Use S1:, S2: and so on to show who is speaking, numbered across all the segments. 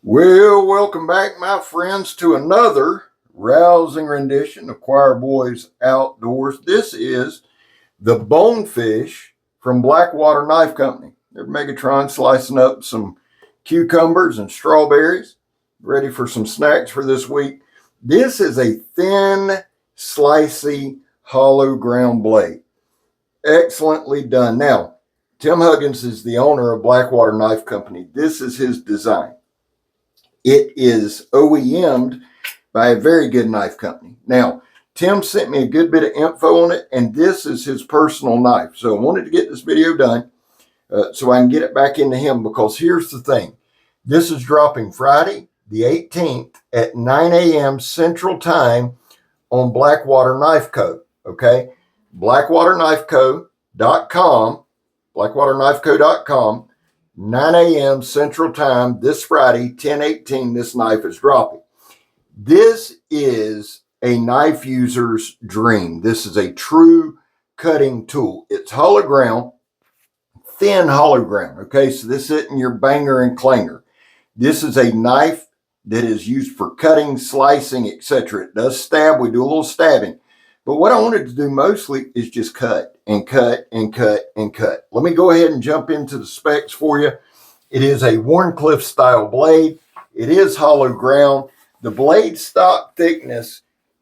S1: Well, welcome back, my friends, to another rousing rendition of Choir Boys Outdoors. This is the Bonefish from Blackwater Knife Company. They're Megatron slicing up some cucumbers and strawberries, ready for some snacks for this week. This is a thin, slicey, hollow ground blade. Excellently done. Now, Tim Huggins is the owner of Blackwater Knife Company. This is his design. It is OEM'd by a very good knife company. Now, Tim sent me a good bit of info on it, and this is his personal knife. So I wanted to get this video done so I can get it back into him, because here's the thing. This is dropping Friday, the 18th at 9 a.m. Central Time on Blackwater Knife Co. Okay? BlackwaterKnifeCo.com, BlackwaterKnifeCo.com. 9 a.m. Central Time this Friday, 10/18, this knife is dropping. This is a knife user's dream. This is a true cutting tool. It's hollow ground, thin hollow ground. Okay, so this isn't your banger and clanger. This is a knife that is used for cutting, slicing, etc. It does stab. We do a little stabbing. But what I wanted to do mostly is just cut and cut and cut and cut. Let me go ahead and jump into the specs for you. It is a Warncliffe style blade. It is hollow ground. The blade stock thickness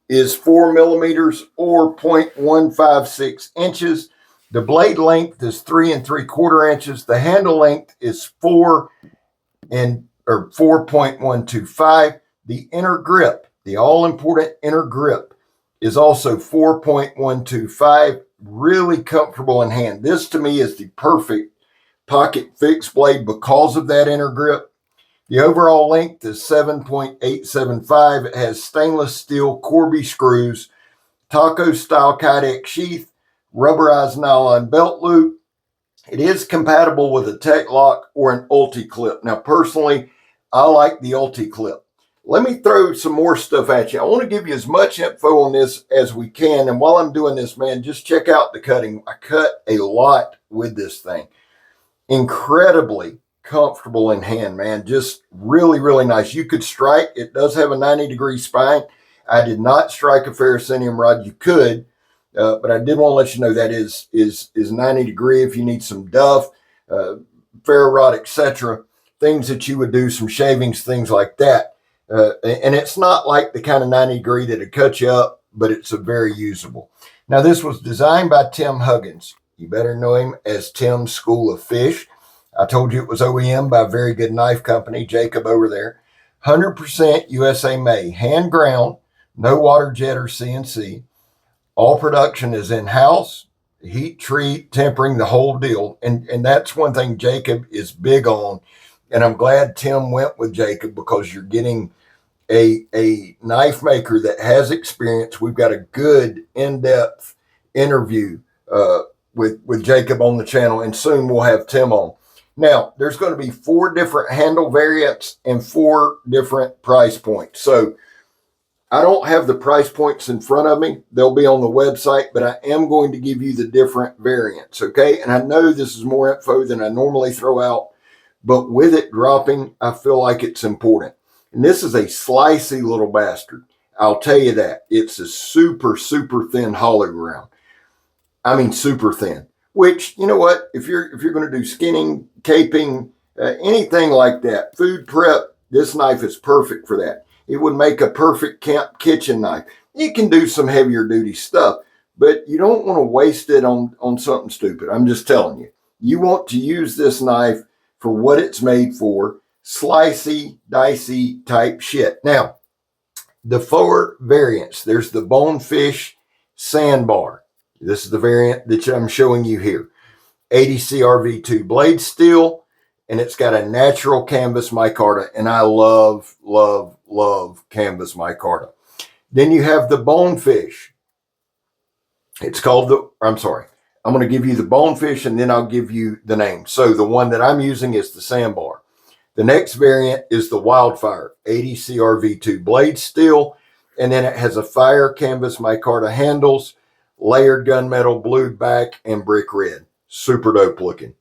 S1: is 4 millimeters or 0.156 inches. The blade length is 3 3/4 inches. The handle length is 4.125. The inner grip, the all important inner grip, is also 4.125, really comfortable in hand. This to me is the perfect pocket fixed blade because of that inner grip. The overall length is 7.875. It has stainless steel Corby screws, taco style Kydex sheath, rubberized nylon belt loop. It is compatible with a Tech Lock or an Ulti clip. Now, personally, I like the Ulti clip. Let me throw some more stuff at you. I want to give you as much info on this as we can. And while I'm doing this, man, just check out the cutting. I cut a lot with this thing. Incredibly comfortable in hand, man. Just really, really nice. You could strike. It does have a 90-degree spine. I did not strike a ferrocenium rod. You could, but I did want to let you know that is 90 degree if you need some duff, ferro rod, etc. Things that you would do, some shavings, things like that. And it's not like the kind of 90 degree that would cut you up, but it's a very usable. Now, this was designed by Tim Huggins. You better know him as Tim's School of Fish. I told you it was OEM by a very good knife company, Jacob over there. 100% USA made, hand ground, no water jet or CNC. All production is in-house, heat treat, tempering, the whole deal. And that's one thing Jacob is big on. And I'm glad Tim went with Jacob, because you're getting a knife maker that has experience. We've got a good in-depth interview with Jacob on the channel, and soon we'll have Tim on. Now, there's going to be 4 different handle variants and 4 different price points. So I don't have the price points in front of me. They'll be on the website, but I am going to give you the different variants, okay? And I know this is more info than I normally throw out, but with it dropping, I feel like it's important. And this is a slicey little bastard. I'll tell you that. It's a super, super thin hollow ground. I mean, super thin. Which, you know what? If you're going to do skinning, caping, anything like that, food prep, this knife is perfect for that. It would make a perfect camp kitchen knife. You can do some heavier duty stuff, but you don't want to waste it on something stupid. I'm just telling you. You want to use this knife for what it's made for, slicey, dicey type shit. Now, the 4 variants. There's the Bonefish Sandbar. This is the variant that I'm showing you here. 80 CRV2 blade steel, and it's got a natural canvas micarta, and I love, love, love canvas micarta. Then you have the Bonefish. It's called I'm going to give you the Bonefish, and then I'll give you the name. So the one that I'm using is the Sandbar. The next variant is the Wildfire, 80 CRV2 blade steel, and then it has a fire canvas micarta handles, layered gunmetal blued back, and brick red. Super dope looking.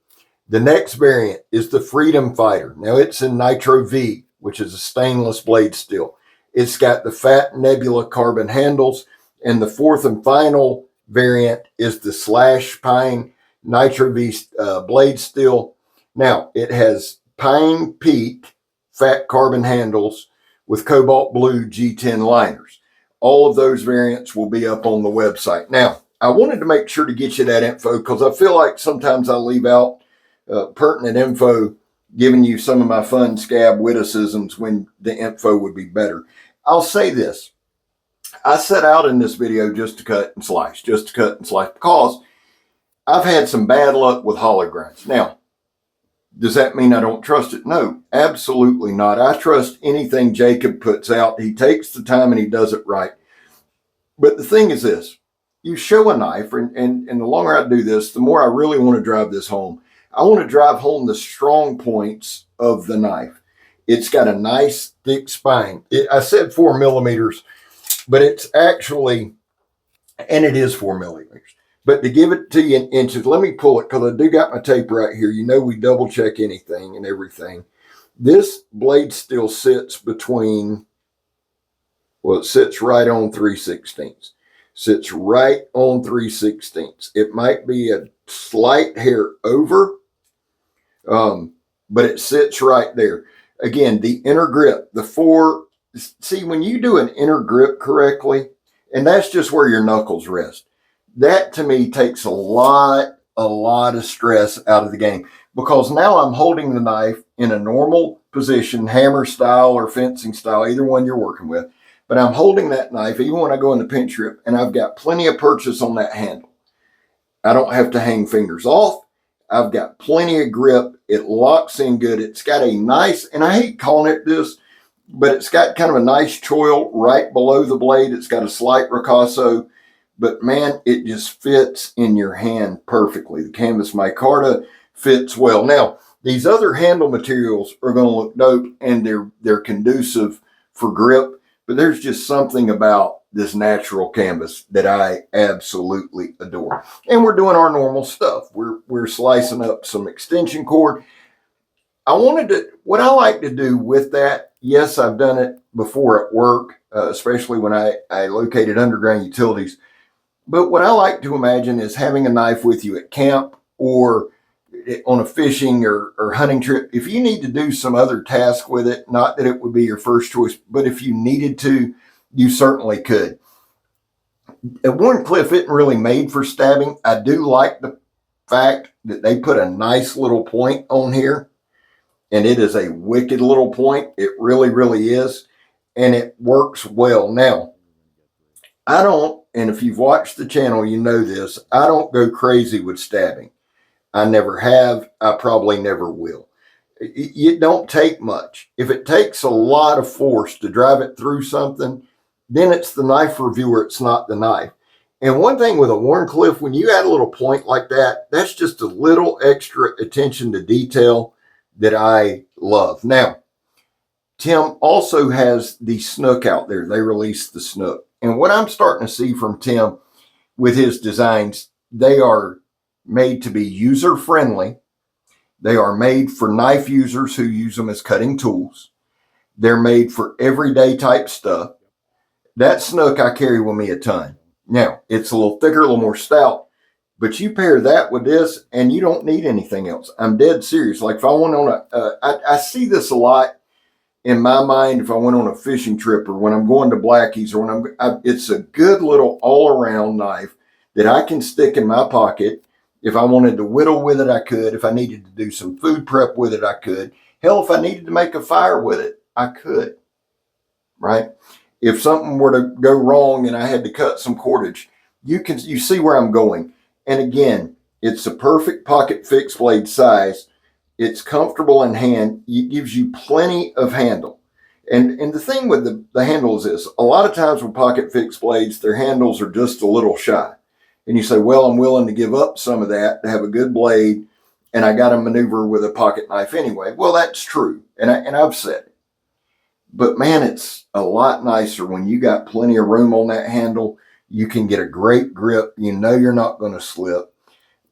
S1: The next variant is the Freedom Fighter. Now it's in Nitro V, which is a stainless blade steel. It's got the fat Nebula carbon handles, and the fourth and final variant is the slash pine Nitro V blade steel. Now, it has pine peak fat carbon handles with cobalt blue G10 liners. All of those variants will be up on the website. Now, I wanted to make sure to get you that info because I feel like sometimes I leave out pertinent info, giving you some of my fun scab witticisms when the info would be better. I'll say this. I set out in this video just to cut and slice, because I've had some bad luck with hollow grinds. Now, does that mean I don't trust it? No, absolutely not. I trust anything Jacob puts out. He takes the time and he does it right. But the thing is this, you show a knife, and the longer I do this, the more I really want to drive this home. I want to drive home the strong points of the knife. It's got a nice thick spine. I said 4 millimeters, but it's actually, and it is 4 millimeters. But to give it to you in inches, let me pull it because I do got my tape right here. You know we double check anything and everything. This blade still sits between, well, it sits right on 3/16. Sits right on 3/16. It might be a slight hair over, but it sits right there. Again, the inner grip, see, when you do an inner grip correctly, and that's just where your knuckles rest, that to me takes a lot of stress out of the game, because now I'm holding the knife in a normal position, hammer style or fencing style, either one you're working with. But I'm holding that knife even when I go in the pinch grip, and I've got plenty of purchase on that handle. I don't have to hang fingers off. I've got plenty of grip. It locks in good. It's got a nice, and I hate calling it this, but it's got kind of a nice choil right below the blade. It's got a slight ricasso, but man, it just fits in your hand perfectly. The canvas micarta fits well. Now, these other handle materials are going to look dope, and they're conducive for grip, but there's just something about this natural canvas that I absolutely adore. And we're doing our normal stuff. We're slicing up some extension cord. What I like to do with that, yes, I've done it before at work, especially when I located underground utilities. But what I like to imagine is having a knife with you at camp or on a fishing or hunting trip. If you need to do some other task with it, not that it would be your first choice, but if you needed to, you certainly could. A Warncliffe isn't really made for stabbing. I do like the fact that they put a nice little point on here, and it is a wicked little point. It really, really is, and it works well. Now, I don't, and if you've watched the channel, you know this, I don't go crazy with stabbing. I never have. I probably never will. It don't take much. If it takes a lot of force to drive it through something, then it's the knife reviewer. It's not the knife. And one thing with a Warncliffe, when you add a little point like that, that's just a little extra attention to detail that I love. Now, Tim also has the snook out there. They released the snook. And what I'm starting to see from Tim with his designs, they are made to be user-friendly. They are made for knife users who use them as cutting tools. They're made for everyday type stuff. That snook I carry with me a ton. Now, it's a little thicker, a little more stout, but you pair that with this and you don't need anything else. I'm dead serious. Like if I went on I see this a lot in my mind if I went on a fishing trip or when I'm going to Blackie's or when it's a good little all-around knife that I can stick in my pocket. If I wanted to whittle with it, I could. If I needed to do some food prep with it, I could. Hell, if I needed to make a fire with it, I could, right? If something were to go wrong and I had to cut some cordage, you see where I'm going. And again, it's a perfect pocket fixed blade size. It's comfortable in hand. It gives you plenty of handle. And the thing with the handle is this. A lot of times with pocket fixed blades, their handles are just a little shy. And you say, well, I'm willing to give up some of that to have a good blade, and I got to maneuver with a pocket knife anyway. Well, that's true. And I've said it. But man, it's a lot nicer when you got plenty of room on that handle. You can get a great grip. You know you're not going to slip.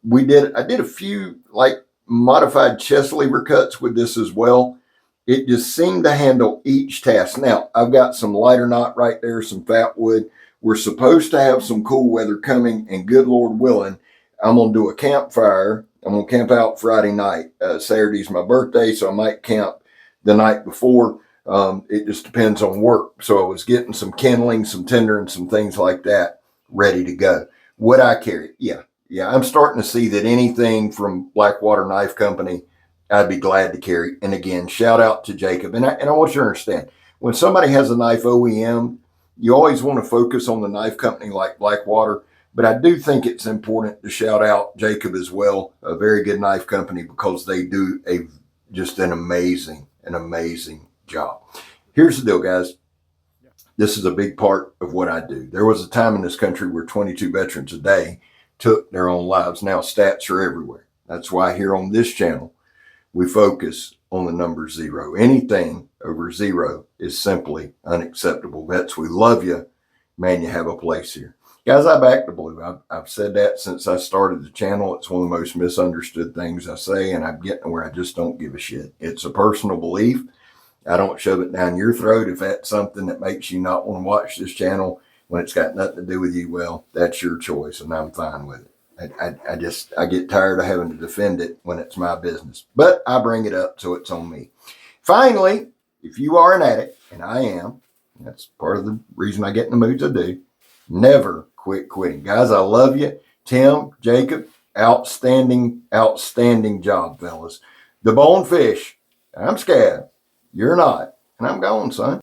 S1: I did a few like modified chest lever cuts with this as well. It just seemed to handle each task. Now, I've got some lighter knot right there, some fat wood. We're supposed to have some cool weather coming, and good Lord willing, I'm going to do a campfire. I'm going to camp out Friday night. Saturday's my birthday, so I might camp the night before. It just depends on work. So I was getting some kindling, some tinder, and some things like that ready to go. Would I carry it? Yeah. Yeah, I'm starting to see that anything from Blackwater Knife Company, I'd be glad to carry. And again, shout out to Jacob. And I want you to understand, when somebody has a knife OEM, you always want to focus on the knife company like Blackwater. But I do think it's important to shout out Jacob as well, a very good knife company, because they do just an amazing job. Here's the deal, guys. This is a big part of what I do. There was a time in this country where 22 veterans a day took their own lives. Now stats are everywhere. That's why here on this channel, we focus on the number 0. Anything over 0 is simply unacceptable. Vets, we love you. Man, you have a place here. Guys, I back the blue. I've said that since I started the channel. It's one of the most misunderstood things I say, and I'm getting where I just don't give a shit. It's a personal belief. I don't shove it down your throat. If that's something that makes you not want to watch this channel when it's got nothing to do with you, well, that's your choice, and I'm fine with it. I get tired of having to defend it when it's my business, but I bring it up, so it's on me. Finally, if you are an addict, and I am, that's part of the reason I get in the moods I do, never quit quitting. Guys, I love you. Tim, Jacob, outstanding job, fellas. The Bonefish, I'm scared. You're not. And I'm gone, son.